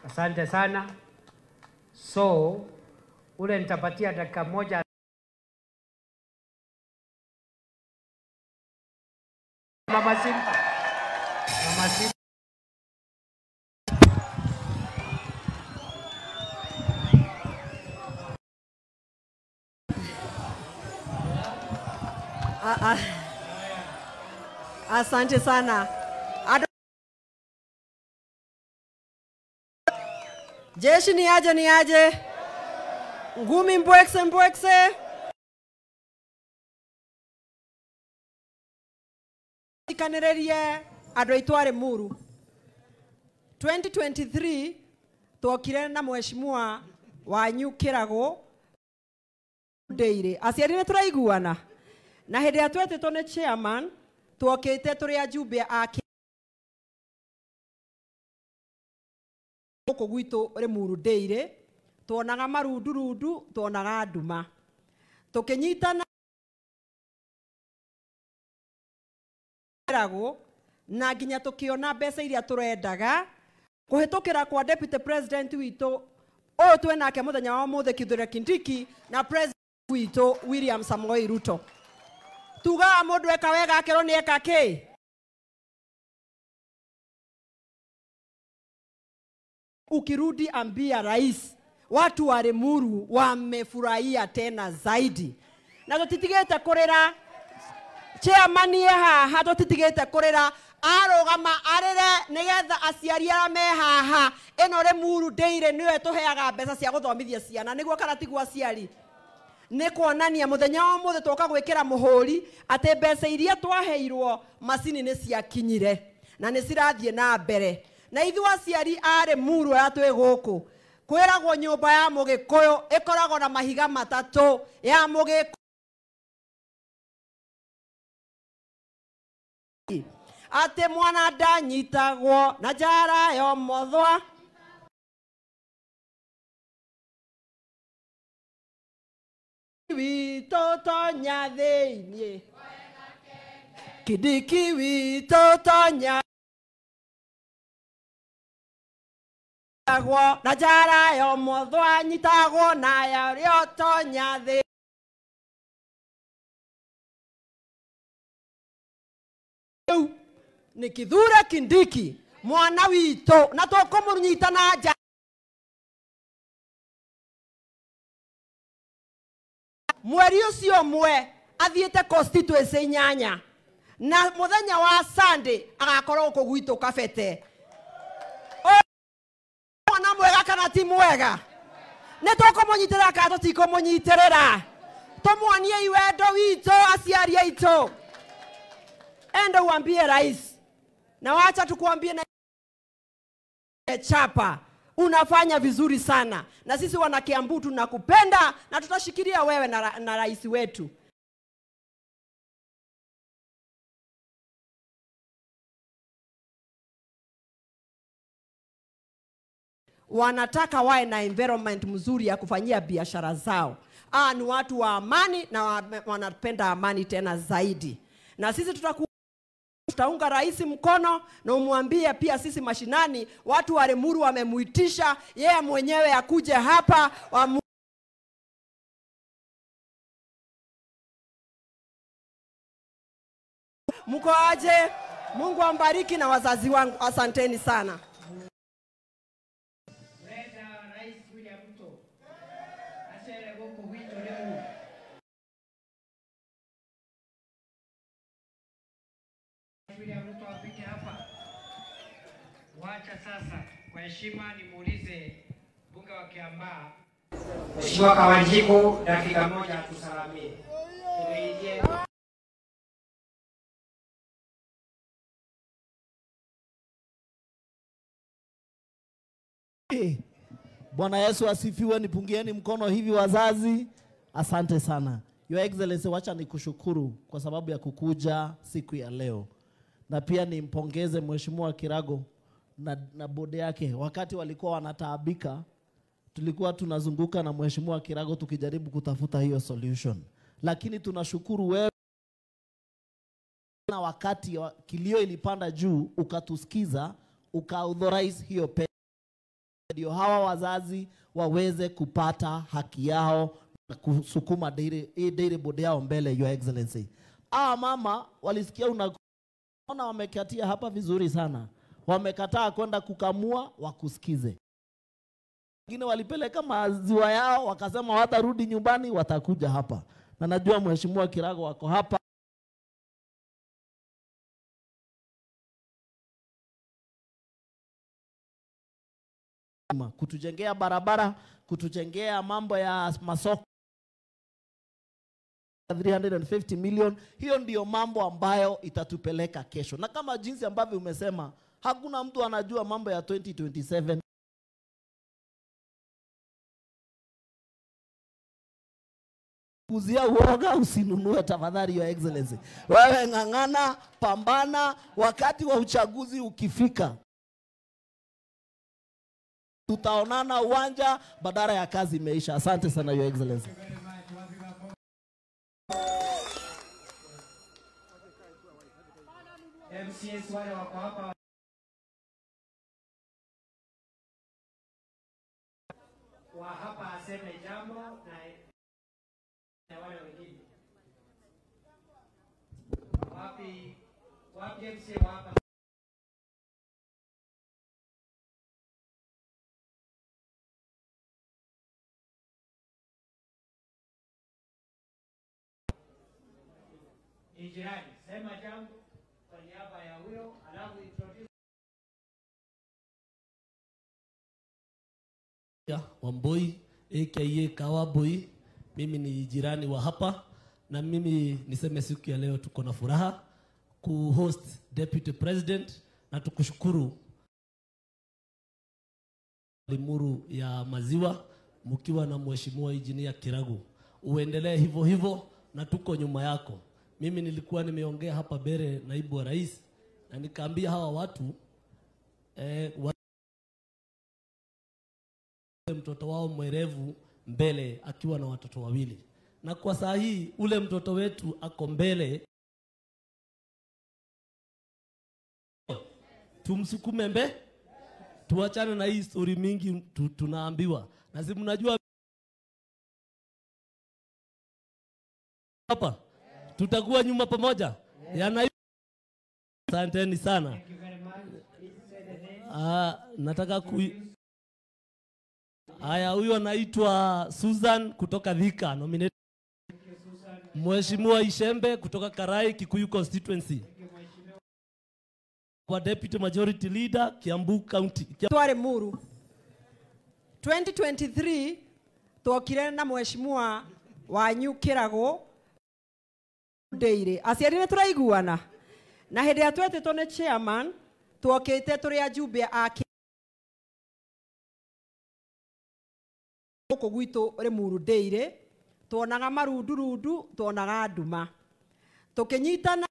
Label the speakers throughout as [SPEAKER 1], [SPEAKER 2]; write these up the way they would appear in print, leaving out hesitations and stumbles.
[SPEAKER 1] Asante sana. So ule nitapatia dakika moja. Mama Simba. Mama Simba.
[SPEAKER 2] Asante sana. Jeshi ni aje. Ngumi mbwekse. Ikanererie andũ aitware Muru. 2023 twokire na mheshimiwa wanyu Kirago Ndeire. Aciari nĩ tũraiguana. Na hĩndĩ ya twetĩtwo nĩ chairman twokĩte tũrĩ ajumbe ake gũkũ gwitũ rĩ Muru Ndeire, tuonaga marundurundu, tuonaga nduma, tũkĩnyitana na nginya tukiona mbeca iria turendaga kuhitukira kwa deputy president witũ ũyũ twĩ nake mũthenya wa mũthĩ Kithure Kindiki na president witũ William Samoei Ruto. Tugaga mũndũ eka wega akerwo nĩ eka kĩ? Ukirudi ambia rais, watu wa Limuru wamefurahia tena zaidi. Na tutitigete kurira chairman ye haha, tutitigete kurira arogama arere nigetha aciari ara me haha eno Limuru Ndeire niwe tuheaga mbeca cia guthomithia ciana niguo kana tiguo aciari. Nĩ kuonania mũthenya wa mũthĩ twoka gwĩkĩra mũhũri atĩ mbeca iria twaheirwo macini nĩ ciakinyire na nĩ cirathiĩ na mbere. Na ithuĩ aciari a Limuru aya twĩ gũkũ kwĩragwo nyũmba ya Mũgĩkũyũ ĩkoragwo na mahiga matatũ ya Mũgĩkũyũ atĩ mwana ndanyitagwo na njara yo mothwa witũ tonya thĩinĩ Kindiki witũ tonya na njara yo mothwa nyitagwo na yario tonya thĩ nĩ Kithure Kindiki mwana witũ na tũkũmũnyita na njara mweri ũcio ũmwe athiĩte constituency 8 na mũthenya wa Sunday agakorwo gũkũ gwitũ Kabete. Mwana mwega kana ti mwega? Nĩ tũkũmũnyitĩrĩra kana tũtikũmũnyitĩrĩra? Tũmuonie iwendo witũ aciari aitũ. Enda uambie rais. Na wacha tukuambie na chapa. Unafanya vizuri sana. Na sisi wana Kiambu tunakupenda na tutashikilia wewe na rais wetu. Wanataka wae na environment mzuri ya kufanyia biashara zao. Ni watu wa amani na wanapenda amani tena zaidi. Na sisi tutaunga rais mkono na umwambie pia sisi mashinani watu wa Limuru wamemuitisha yeye mwenyewe akuje hapa Mko aje? Mungu ambariki na wazazi wangu. Asanteni sana.
[SPEAKER 1] Rais William Ruto. Asere gũkũ gwitũ Limuru. William Ruto apite hapa. Wacha sasa kwa heshima nimuulize mbunge wa Kiambaa Mheshimiwa Kawanjiku dakika moja tusalamie.
[SPEAKER 3] Bwana Yesu asifiwe. Nipungieni mkono hivi wazazi. Asante sana. Your Excellency, wacha nikushukuru kwa sababu ya kukuja siku ya leo. Na pia nimpongeze Mheshimiwa Kirago na bodi yake. Wakati walikuwa wanataabika, tulikuwa tunazunguka na Mheshimiwa Kirago tukijaribu kutafuta hiyo solution. Lakini tunashukuru wewe na wakati kilio ilipanda juu ukatusikiza, ukaauthorize hiyo pesa ndio hawa wazazi waweze kupata haki yao na kusukuma dairy board yao mbele, Your Excellency. Mama walisikia unaona wamekatia hapa vizuri sana. Wamekataa kwenda kukamua wakusikize. Wengine walipeleka maziwa yao wakasema watarudi nyumbani, watakuja hapa. Na najua Mheshimiwa Kirago wako hapa. Kutujengea barabara, kutujengea mambo ya masoko 350 million. Hiyo ndiyo mambo ambayo itatupeleka kesho. Na kama jinsi ambavyo umesema, hakuna mtu anajua mambo ya 2027. Kuzia uoga usinunue tafadhali, Your Excellency. Wewe ng'ang'ana, pambana, wakati wa uchaguzi ukifika tutaonana uwanja badala ya kazi imeisha. Asante sana, Your Excellency.
[SPEAKER 1] MCS wale wako hapa wa hapa aseme jambo na wale wengine. Wapi MCS wa hapa? Jirani, sema jambo kwa niaba ya huyo, alafu introduce.
[SPEAKER 4] Wamboi aka Kawaboi, mimi ni jirani wa hapa, na mimi niseme siku ya leo tuko na furaha kuhost Deputy President, na tukushukuru Limuru ya maziwa mkiwa na Mheshimiwa Engineer Kirago. Uendelee hivyo hivyo na tuko nyuma yako. Mimi nilikuwa nimeongea hapa mbele naibu wa rais, na nikaambia hawa watu mtoto wao mwerevu mbele akiwa na watoto wawili. Na kwa saa hii ule mtoto wetu ako mbele, tumsukume mbe, tuachane na hii story mingi tunaambiwa. Na si mnajua hapa tutakuwa nyuma pamoja. Asanteni sana. Nataka huyo anaitwa Susan kutoka Thika, nominate. Mheshimiwa Ishembe kutoka Karai Kikuyu constituency. Kwa Deputy Majority Leader Kiambu County.
[SPEAKER 2] Tware Muru 2023 twokire na Mheshimiwa wanyu Kirago Deire. Asiari ne turaiguana. Na hede ya twetetwo ne chairman twokite turi ajumbe ake gwitũ Limuru Deire, tuonaga marundu tuonaga nduma, tukinyitana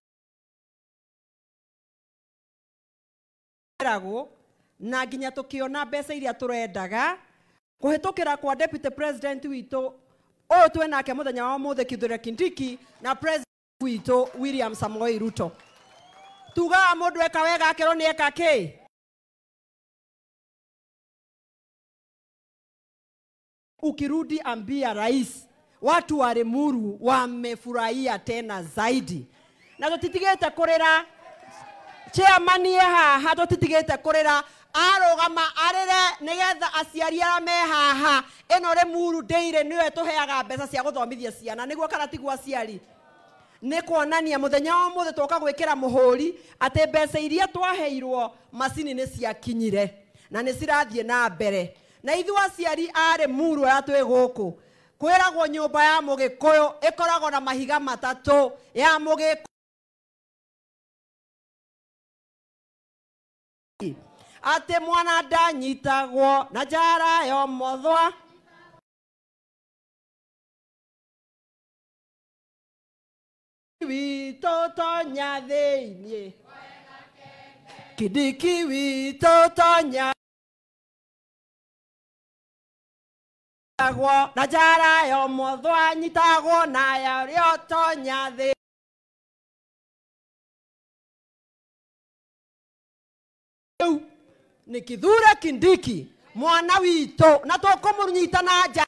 [SPEAKER 2] na nginya tukiona mbeca iria turendaga kuhitukira kwa Deputy President witũ o twenake muthenya wa muthe Kithure Kindiki na President witũ William Samoei Ruto. Tuga mundu eka wega akero ni eka ki? Ukirudi ambia rais, watu wa Limuru wamefurahia tena zaidi. Na tutitigete kurira chairman ye haha, tutitigete kurira arogama arere nigetha aciari ara me haha eno Limuru Deire niwe tuheaga mbeca cia guthomithia ciana niguo kana tiguo aciari. Ni kuonania muthenya wa muthe toka gwikira muhuri ate mbeca iria twaheirwo macini ni ciakinyire na ni cirathie na mbere. Na ithu aciari a Limuru atwe guku kwiragwo nyumba ya Mugikuyu ikoragwo na mahiga matatu ya Mugikuyu ate mwana ndanyitagwo na njara yo mothwa witũ tonya thĩinĩ Kindiki witũ tonya na njara yo mothwa nyitagwo na yario tonya thĩ. Ni Kithure Kindiki mwana wito na tukumũnyita na nja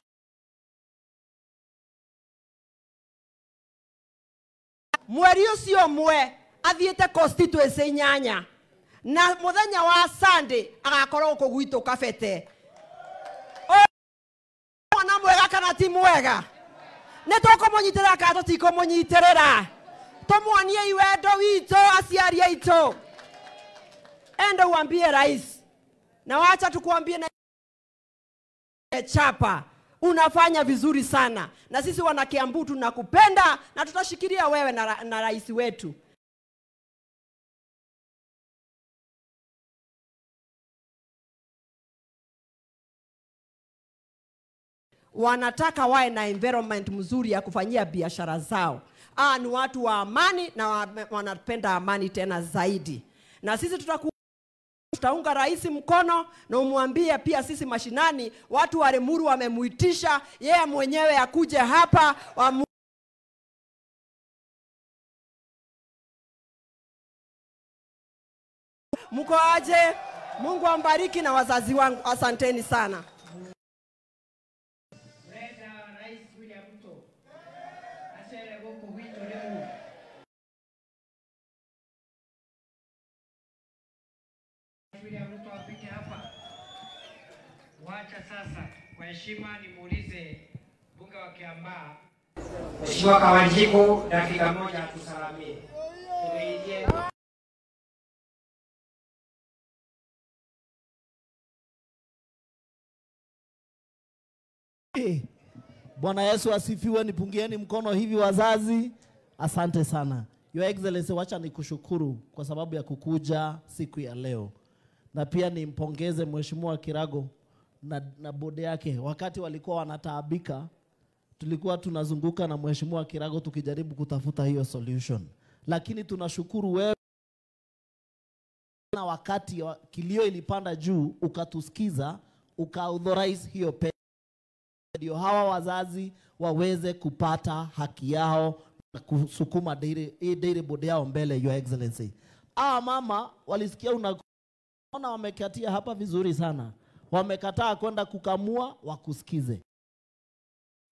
[SPEAKER 2] mweri ucio mwe athiete constituency nyanya na muthenya wa Sunday agakorwo guku gwitu Kabete. Mwana mwega kana ti mwega? Ne tukumũnyitĩrĩra kana tũtikũmũnyitĩrĩra? Tumuonie iwendo wito aciari aitũ. Enda uambie rais. Na wacha tukuambie na chapa. Unafanya vizuri sana. Na sisi wana Kiambu tunakupenda na tutashikilia wewe na rais wetu. Wanataka wae na environment mzuri ya kufanyia biashara zao. Ni watu wa amani na wanapenda amani tena zaidi. Na sisi tutaunga rais mkono na umwambie pia sisi mashinani watu wa Limuru wamemuitisha yeye mwenyewe akuje hapa Mko aje? Mungu ambariki na wazazi wangu. Asanteni sana.
[SPEAKER 1] Wacha sasa kwa heshima nimuulize mbunge wa Kiambaa Mheshimiwa Kawanjiku dakika moja atusalamie. Tumeidie
[SPEAKER 3] Bwana Yesu asifiwe. Nipungieni mkono hivi wazazi. Asante sana. Your Excellency, wacha nikushukuru kwa sababu ya kukuja siku ya leo. Na pia nimpongeze Mheshimiwa Kirago na bodi yake. Wakati walikuwa wanataabika, tulikuwa tunazunguka na Mheshimiwa Kirago tukijaribu kutafuta hiyo solution. Lakini tunashukuru wewe na wakati kilio ilipanda juu ukatusikiza, ukaauthorize hiyo pesa ndio hawa wazazi waweze kupata haki yao na kusukuma dairy board yao mbele. Your Excellency, mama walisikia unaona wamekatia hapa vizuri sana, wamekataa kwenda kukamua wakusikize.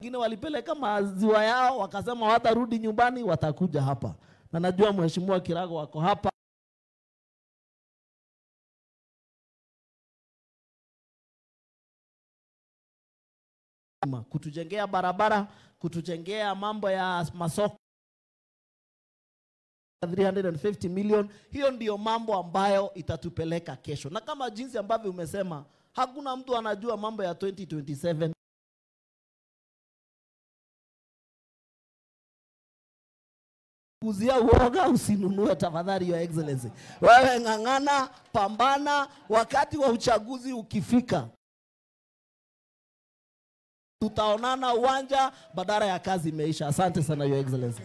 [SPEAKER 3] Wengine walipeleka maziwa yao wakasema watarudi nyumbani, watakuja hapa. Na najua Mheshimiwa Kirago wako hapa kutujengea barabara, kutujengea mambo ya masoko 350 million. Hiyo ndiyo mambo ambayo itatupeleka kesho. Na kama jinsi ambavyo umesema, hakuna mtu anajua mambo ya 2027. Kuzia uoga usinunue tafadhali, Your Excellency. Wewe ngangana, pambana, wakati wa uchaguzi ukifika tutaonana uwanja badala ya kazi imeisha. Asante sana, Your Excellency.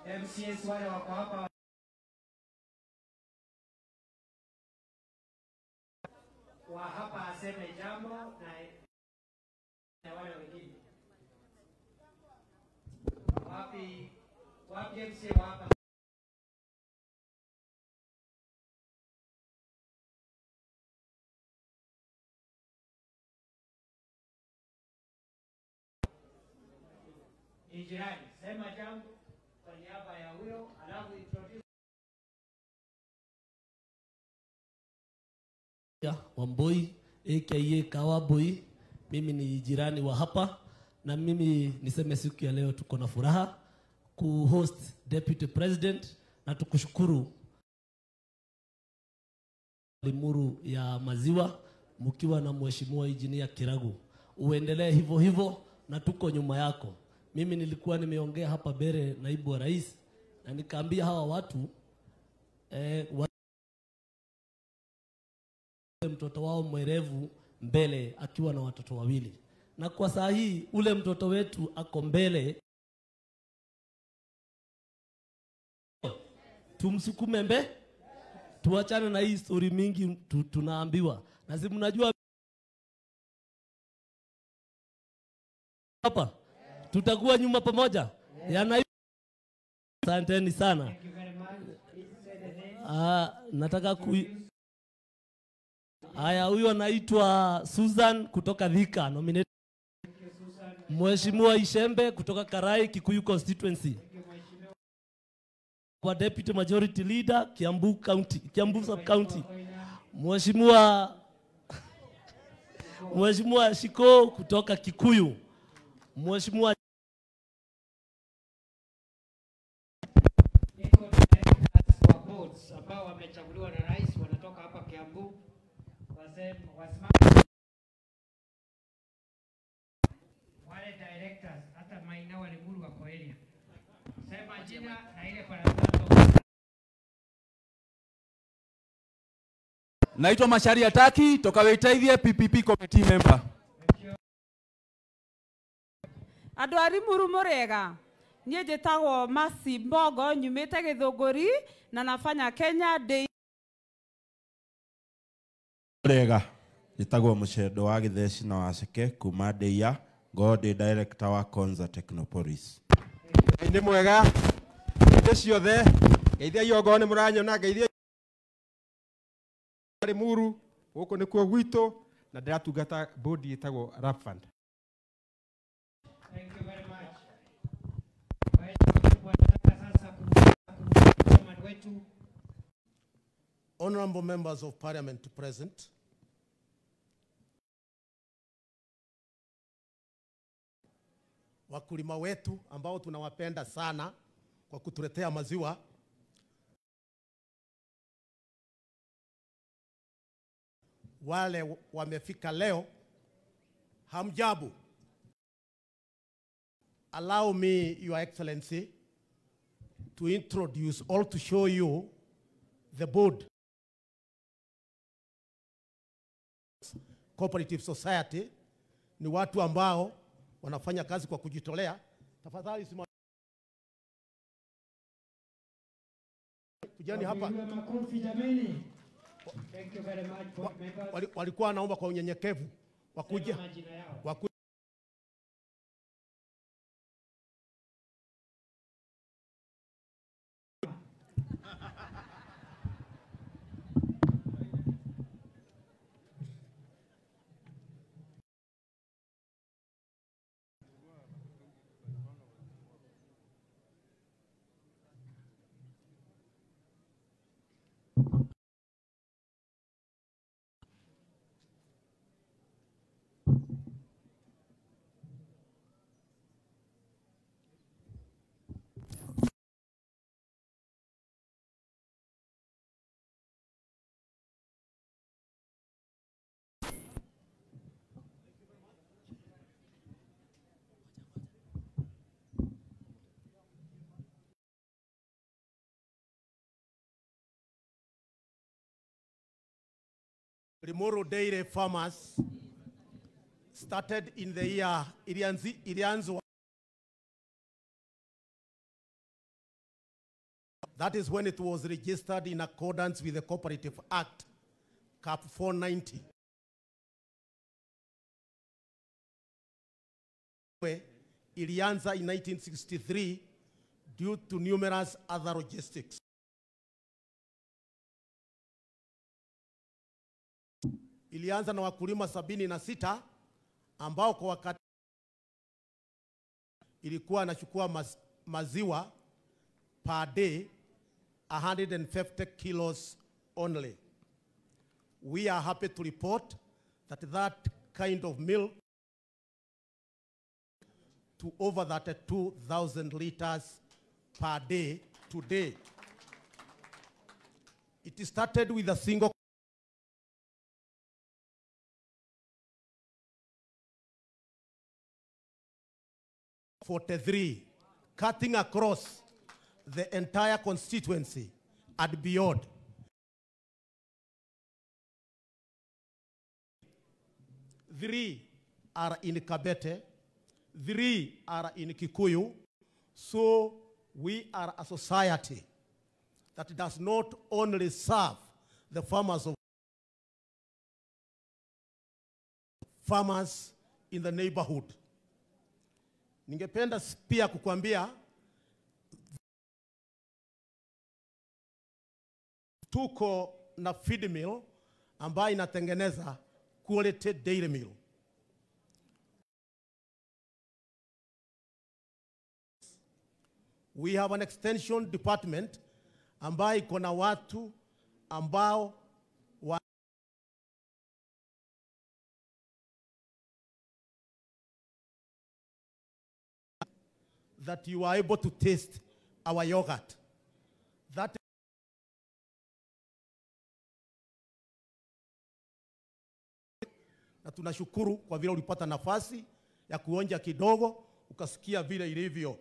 [SPEAKER 1] MCS wale wako hapa wa hapa aseme jambo na wale wengine. Wapi MCS wa hapa? Jirani, sema jambo kwa niaba ya huyo, alafu introduce
[SPEAKER 4] Wamboi aka Kawaboi. Mimi ni jirani wa hapa, na mimi niseme siku ya leo tuko na furaha kuhost Deputy President, na tukushukuru Limuru ya maziwa mkiwa na Mheshimiwa Engineer Kiragu. Uendelee hivyo hivyo na tuko nyuma yako. Mimi nilikuwa nimeongea hapa Bere naibu wa rais, na nikaambia hawa watu mtoto wao mwerevu mbele akiwa na watoto wawili. Na kwa saa hii ule mtoto wetu ako mbele, tumsukume mbe, tuachane na hii story mingi tunaambiwa. Na si mnajua hapa tutakuwa nyuma pamoja. Asanteni sana. Nataka haya, huyo anaitwa Susan kutoka Thika, nominate. Mheshimiwa Ishembe kutoka Karai, Kikuyu constituency. Kwa deputy majority leader, Kiambu County, Kiambu sub county. Mheshimiwa Shiko kutoka Kikuyu. Mheshimiwa
[SPEAKER 1] wa boards ambao wamechaguliwa na rais wanatoka hapa Kiambu. Wasimame wale directors, hata Maina wale Muru wako area. Sema jina na ile paragraph.
[SPEAKER 5] Naitwa Mashari Ataki toka Weitaithie PPP committee member.
[SPEAKER 6] Andũ a Limuru mũrega. Niĩ njĩtagwo Masi Mbogo, nyumĩte Gĩthũngũri na nafanya Kenya Day.
[SPEAKER 7] Mũrega, njĩtagwo Mũcendo wa Gĩtheci na Waceke kuma Ndeia, ngorwo director wa Konza Technopolis.
[SPEAKER 8] Nĩ mwega. Nĩ ciothe. Geithia iongo nĩ mũranyona, geithia Limuru, gũkũ nĩkuo gwitũ na ndĩratungata bodi ĩtagwo Rafand.
[SPEAKER 1] Thank you very much.
[SPEAKER 9] Honorable members of parliament present, wakulima wetu ambao tunawapenda sana kwa kutuletea maziwa, wale wamefika leo, hamjambo. Allow me, Your Excellency, to introduce or to show you the board. Cooperative Society ni watu ambao wanafanya kazi kwa kujitolea. Tafadhali simama. Kujani hapa.
[SPEAKER 1] Thank you very much.
[SPEAKER 9] Walikuwa wanaomba kwa unyenyekevu wakuja. Limuru Dairy Farmers started in the year ilianzwa. That is when it was registered in accordance with the Cooperative Act, Cap 490. Ilianza in 1963 due to numerous other logistics. Ilianza na wakulima 76 ambao kwa wakati ilikuwa anachukua maziwa per day 150 kilos only. We are happy to report that kind of milk to over 2,000 liters per day today. It started with a single 43, cutting across the entire constituency and beyond. Three are in Kabete, 3 are in Kikuyu. So we are a society that does not only serve the farmers in the neighborhood. Ningependa pia kukuambia tuko na feed mill ambayo inatengeneza quality dairy meal. We have an extension department ambayo iko na watu ambao that you are able to taste our yogurt. That na tunashukuru kwa vile ulipata nafasi ya kuonja kidogo ukasikia vile ilivyo.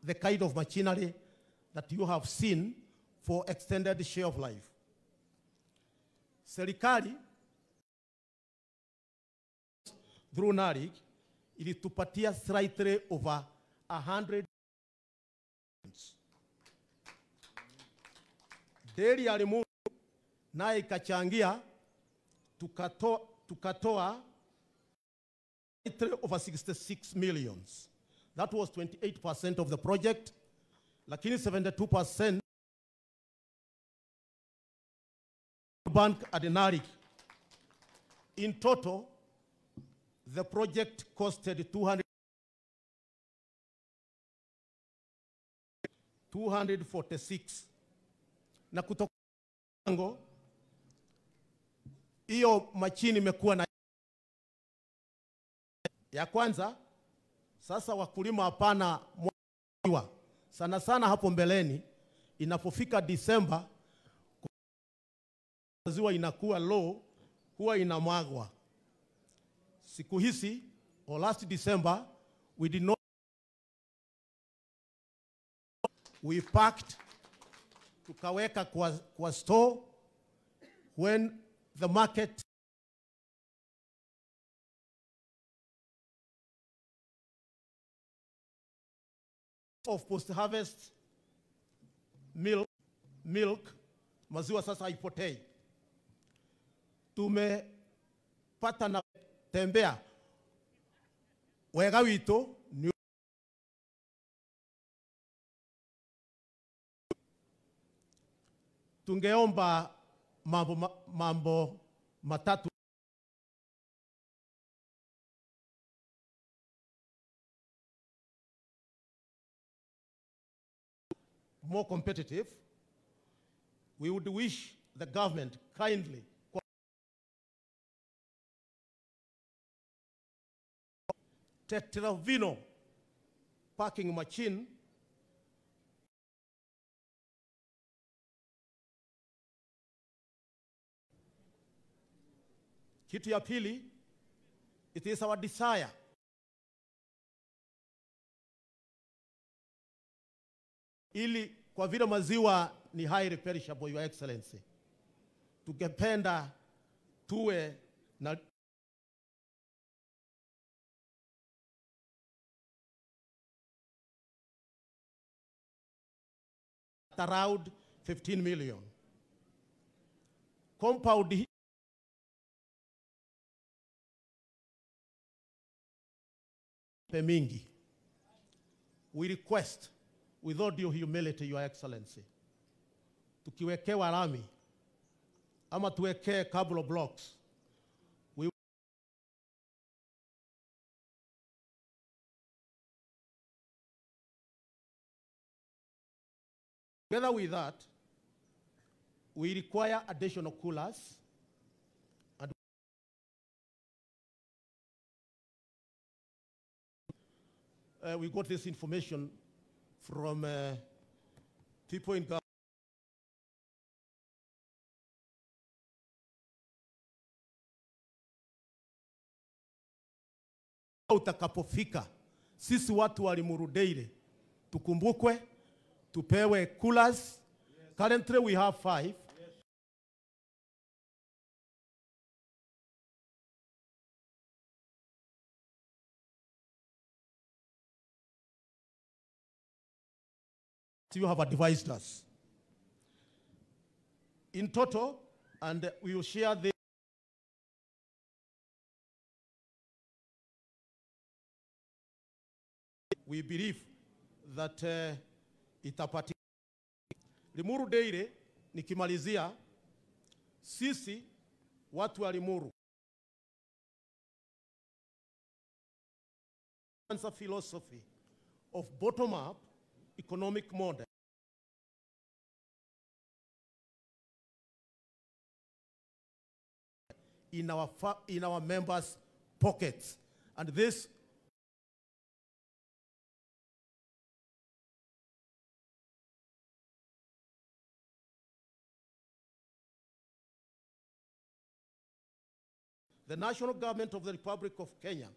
[SPEAKER 9] The kind of machinery that you have seen for extended shelf life. Serikali through NARIC ilitupatia slightly over 100. Dairy ya Limuru naye ikachangia tukatoa slightly over 66 millions. That was 28% of the project, lakini 72% bank at NARIC. In total, the project costed 246. Na kutoka hiyo machini imekuwa na ya kwanza. Sasa wakulima hapana mwa sana sana hapo mbeleni, inapofika Disemba maziwa inakuwa low, huwa inamwagwa. Siku hizi or last December we did not, we packed tukaweka kwa store. When the market of post-harvest milk, maziwa sasa haipotei. Tumepata na tembea wega wito ni tungeomba mambo matatu. More competitive. We would wish the government kindly Tetravino packing machine kitu ya pili, it is our desire ili kwa vile maziwa ni highly perishable, Your Excellency, tungependa tuwe na around 15 million. Compound mingi. We request with all due humility, Your Excellency, tukiwekewa lami ama tuwekee cable blocks, together with that, we require additional coolers. And we got this information from people in government. Utakapofika, sisi watu wa Limuru Dairy tukumbukwe, tupewe coolers. Currently we have 5. You have advised us. In total, and we will share this. We believe that itapatikana. Limuru Dairy, nikimalizia, sisi watu wa Limuru, a philosophy of bottom-up economic model in our members' pockets, and this the national government of the Republic of Kenya,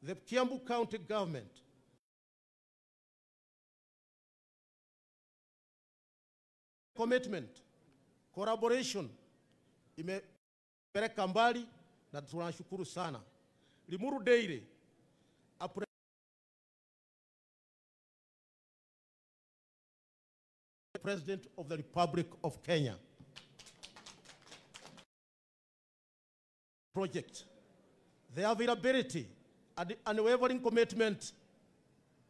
[SPEAKER 9] the Kiambu County government, commitment, collaboration, imepeleka mbali na tunashukuru sana. Limuru Dairy, President of the Republic of Kenya. Project, the availability and the unwavering commitment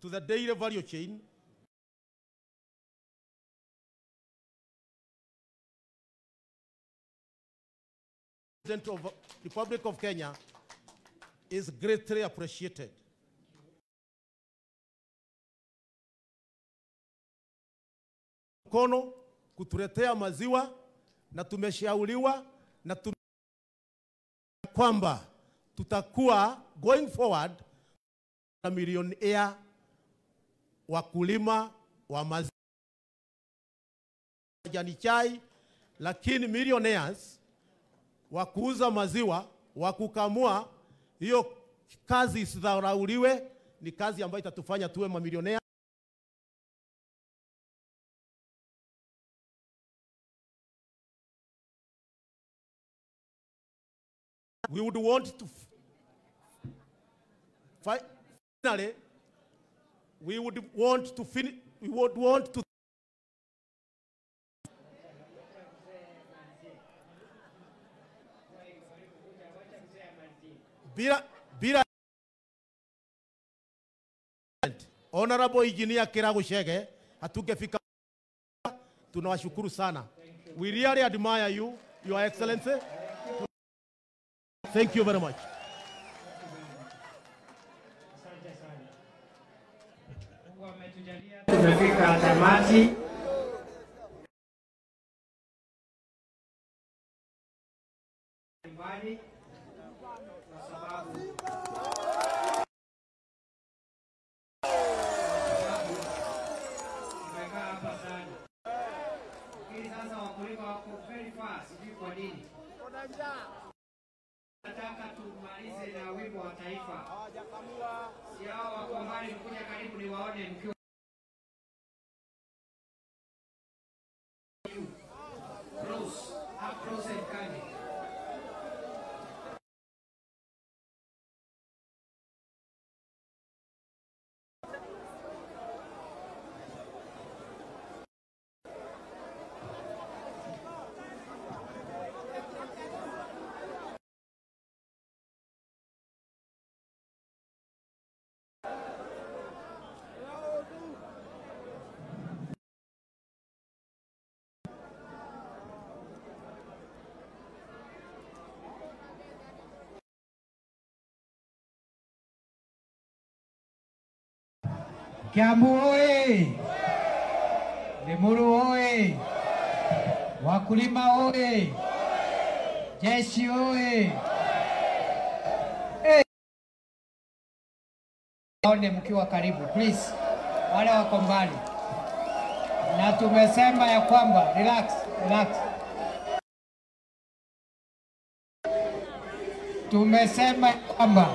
[SPEAKER 9] to the dairy value chain President of the Republic of Kenya is greatly appreciated. Mkono kutuletea maziwa na tumeshauriwa na kwamba tutakuwa going forward na millionaire wakulima wa maziwa majani chai, lakini millionaires wa kuuza maziwa, wa kukamua. Hiyo kazi isidharauliwe, ni kazi ambayo itatufanya tuwe mamilionea. We would want to finally, we would want to finish. We would want to bila Honorable Engineer Kiragu Shege hatungefika. Tunawashukuru sana. We really admire you, Your Excellency. Thank you very much.
[SPEAKER 1] Tumefika tamati. Nyumbani kwa sababu tumekaa hapa sana. Lakini sasa wakulima wako very fast, sijui kwa nini. Nataka tumalize na wimbo wa taifa. Si hao wako mbali, mkuja karibu niwaone mkiwa close, up close and kind. Kiambu oye! Limuru oye! Wakulima oye! Jeshi oye! Waone mkiwa karibu, please. Wale wako mbali. Na tumesema ya kwamba, relax. Tumesema ya kwamba,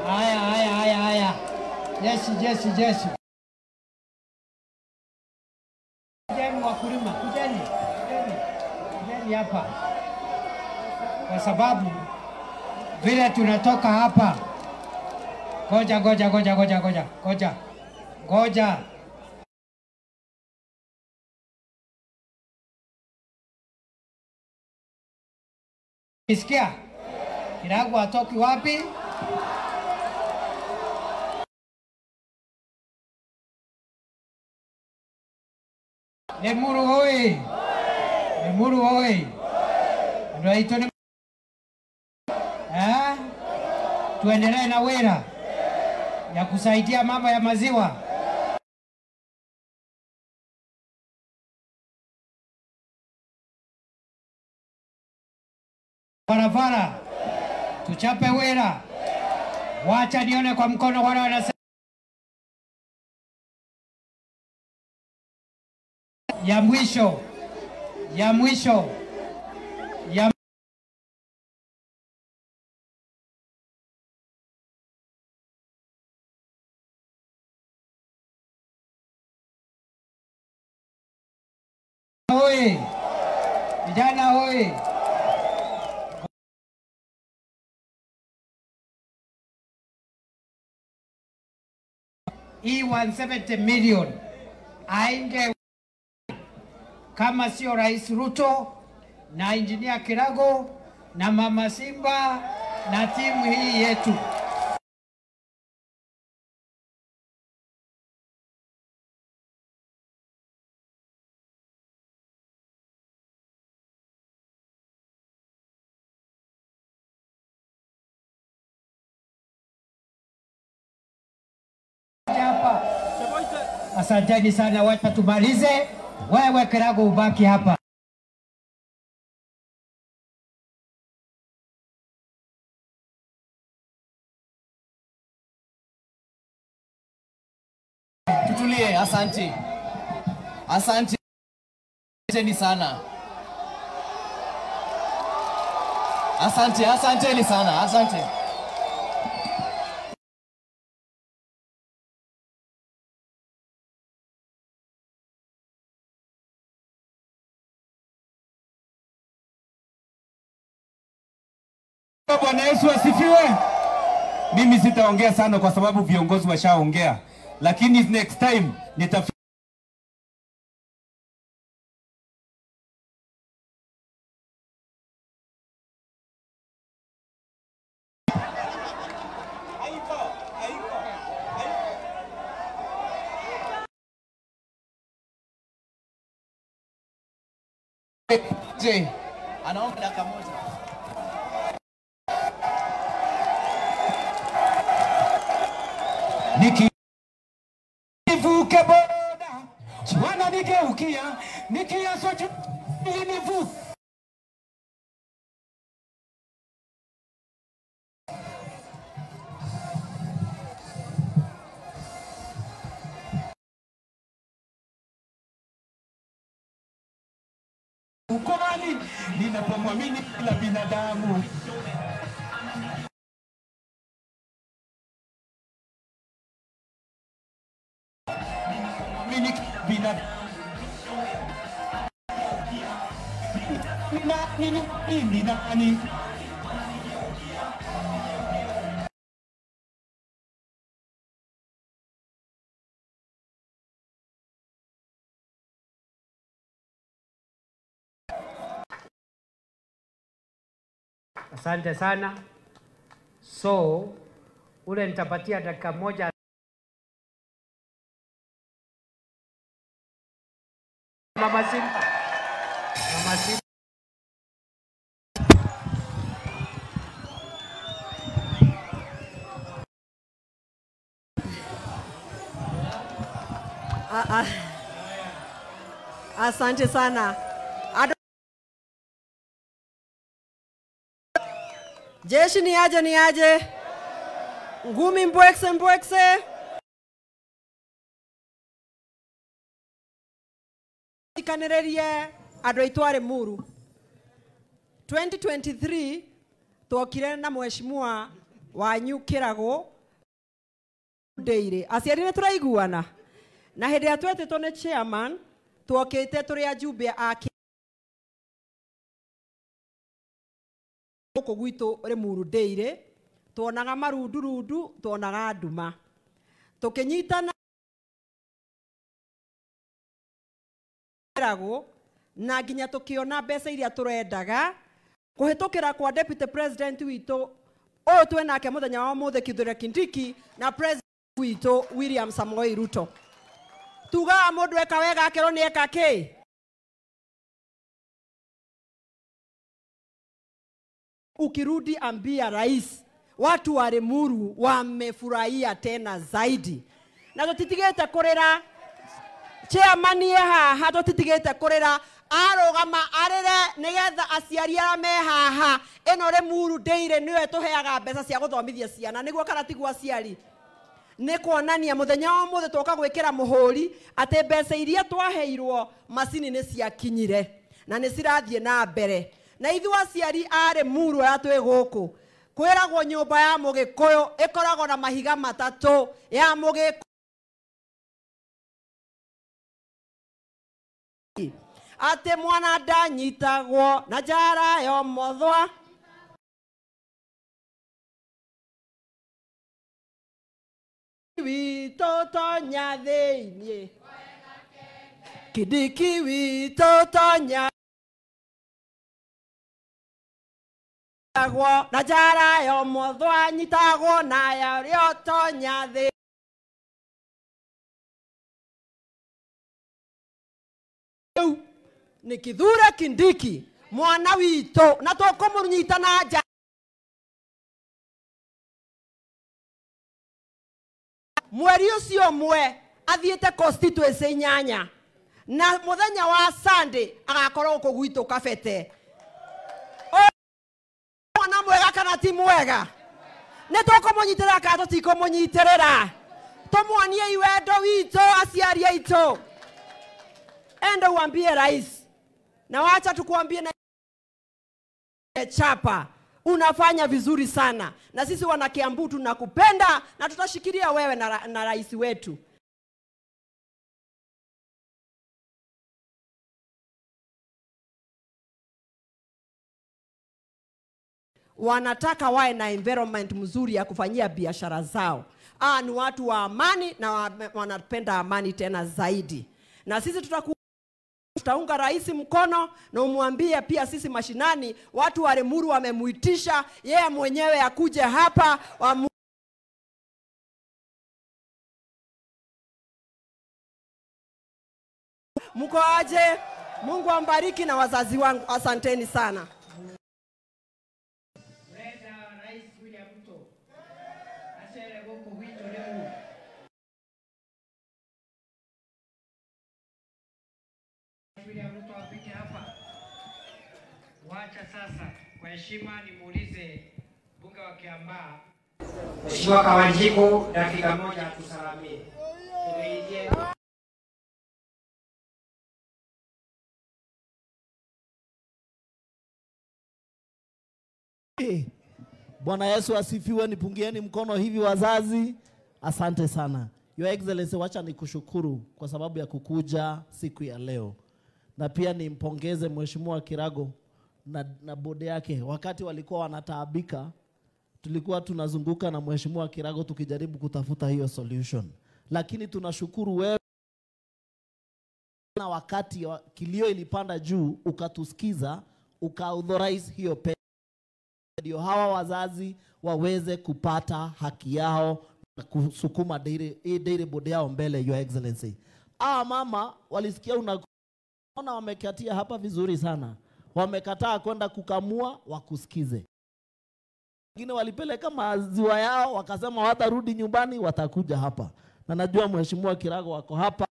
[SPEAKER 1] haya. Jeshi. Kujeni wakulima, kujeni hapa. Kwa sababu vile tunatoka hapa. Ngoja. Isikia? Kiragu atoki wapi? Lemuru hoi! Lemuru hoi! Ndio ni tuendelee na wera ya kusaidia mambo ya maziwa. Barabara tuchape wera. Wacha nione kwa mkono wale wanasema ya mwisho hoi, vijana hoi. Hii 170 million ainge kama sio Rais Ruto na Engineer Kirago na Mama Simba na timu hii yetu. Asanteni sana, wacha tumalize. Wewe Kirago ubaki hapa.
[SPEAKER 10] Tutulie, asante. Asante sana. Asanteni sana, asante.
[SPEAKER 11] Bwana Yesu asifiwe. Mimi sitaongea sana kwa sababu viongozi washaongea, lakini next time
[SPEAKER 10] Je, anaomba dakika moja.
[SPEAKER 11] Nikivuke boda, chwana nigeukia, nikiasoju nivu. Ukomani, ninapomwamini kila binadamu. Nani?
[SPEAKER 1] Asante sana. So, ule nitapatia dakika moja. Mama Simba. Mama Simba.
[SPEAKER 2] Asante sana. Jeshi ni aje. Ngumi mbwekse. Ikanererie andũ aitũ arĩ Muru. 2023 twokire na mheshimiwa wanyu Kirago Ndeire. Aciari nĩ tũraiguana. Na hĩndĩ ĩrĩa twetĩtwo nĩ chairman twokĩte tũrĩ ajumbe ake gũkũ gwitũ rĩ Muru Ndeire, tuonaga marundurundu, tuonaga nduma, tũkĩnyitana na nginya tukiona mbeca iria turendaga kuhitukira kwa deputy president wito o twe nake muthenya wa muthe Kithure Kindiki na president wito William Samoei Ruto. Tuga mundu eka wega akero ni eka ki? Ukirudi ambia rais, watu wa Limuru wamefurahia tena zaidi. Na tutitigete kurira chairman ye haha, tutitigete kurira arogama arere nigetha aciari ara me haha eno Limuru Daily niwe tuheaga mbeca cia guthomithia ciana niguo kana tigwa aciari ni kuonania muthenya wa muthe toka gwikira muhuri ate mbeca iria twaheirwo macini ni ciakinyire na ni cirathie na mbere na ithu aciari a Limuru ya twi guku kwiragwo nyumba ya Mugikuyu ikoragwo na mahiga matatu ya Mugikuyu ate mwana ndanyitagwo na njara yo mothwa wito tonya thĩinĩ Kindiki wito tonya na njara yo mothwa nyitagwo na yo tonya thĩinĩ ni Kithure Kindiki mwana wito na tukumunyita na nja mweri ucio mwe athiete constituency nyanya na muthenya wa Sunday agakorwo ku gwitu Kabete mwana mwega kana ti mwega ne tukumunyitira ka tutikumunyitira tumwonie iwendo wito aciari aito enda uambie rais na wacha tukuambie na chapa unafanya vizuri sana na sisi wana Kiambu tunakupenda na tutashikilia wewe na rais wetu. Wanataka wae na environment mzuri ya kufanyia biashara zao. Ni watu wa amani na wanapenda amani tena zaidi. Na sisi tutaunga rais mkono na umwambie pia sisi mashinani watu wa Limuru wamemuitisha yeye mwenyewe akuje hapa mko aje. Mungu ambariki na wazazi wangu, asanteni sana.
[SPEAKER 1] Rais William Ruto asere huko wito Limuru. William Ruto afike hapa. Wacha sasa kwa heshima nimuulize bunge wa Kiambaa Mheshimiwa Kawanjiku dakika moja atusalamie. Tumeije
[SPEAKER 3] Bwana Yesu asifiwe. Nipungieni mkono hivi wazazi. Asante sana. Your Excellency, wacha nikushukuru kwa sababu ya kukuja siku ya leo. Na pia nimpongeze Mheshimiwa Kirago na bodi yake. Wakati walikuwa wanataabika, tulikuwa tunazunguka na Mheshimiwa Kirago tukijaribu kutafuta hiyo solution. Lakini tunashukuru wewe na wakati kilio ilipanda juu ukatusikiza, ukaauthorize hiyo pesa ndio hawa wazazi waweze kupata haki yao na kusukuma dairy board yao mbele. Your Excellency, mama walisikia unaona wamekatia hapa vizuri sana, wamekataa kwenda kukamua wakusikize. Wengine walipeleka maziwa yao wakasema watarudi nyumbani, watakuja hapa. Na najua Mheshimiwa Kirago wako hapa.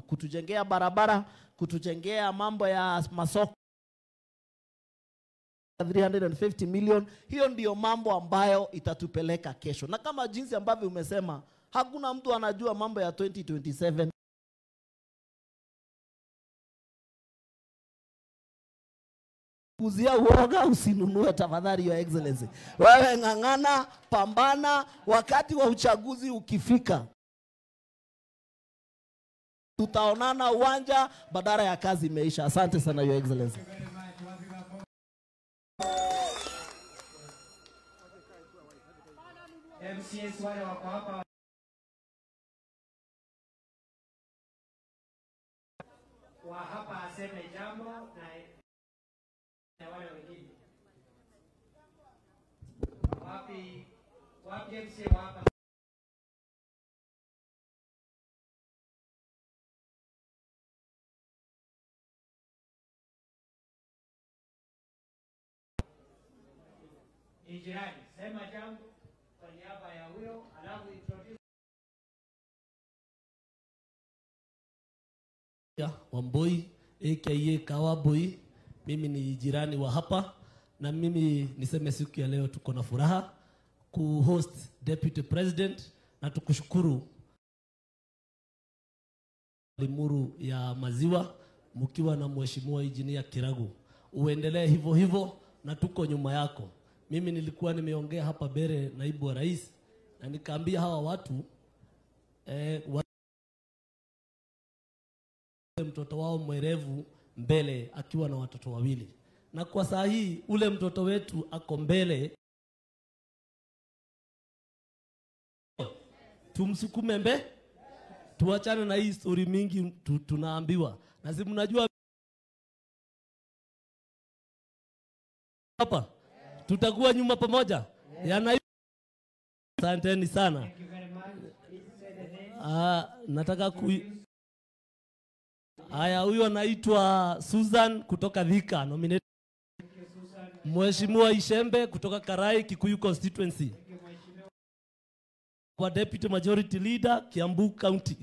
[SPEAKER 3] Kutujengea barabara, kutujengea mambo ya masoko 350 million. Hiyo ndiyo mambo ambayo itatupeleka kesho. Na kama jinsi ambavyo umesema, hakuna mtu anajua mambo ya 2027. Kuzia uoga usinunue tafadhali, Your Excellency. Wewe ng'ang'ana, pambana, wakati wa uchaguzi ukifika tutaonana uwanja badala ya kazi imeisha. Asante sana, Your Excellency.
[SPEAKER 1] MCS wale wako hapa. wa hapa aseme jambo na wale wengine. Wapi MC wa hapa? Jirani, sema jambo kwa niaba ya huyo, alafu introduce
[SPEAKER 4] Wamboi aka Kawaboi. Mimi ni jirani wa hapa, na mimi niseme siku ya leo tuko na furaha ku-host Deputy President, na tukushukuru Limuru ya Maziwa mkiwa na Mheshimiwa Engineer Kiragu. Uendelee hivyo hivyo na tuko nyuma yako. Mimi nilikuwa nimeongea hapa Bere naibu wa rais, na nikaambia hawa watu mtoto wao mwerevu mbele akiwa na watoto wawili, na kwa saa hii ule mtoto wetu ako mbele, tumsukume mbe, tuachane na hii story mingi tunaambiwa, na si mnajua hapa tutakuwa nyuma pamoja. Asanteni sana. Nataka haya, huyo anaitwa Susan kutoka Thika, nominate Mheshimiwa Ishembe kutoka Karai Kikuyu constituency, kwa deputy majority leader Kiambu County.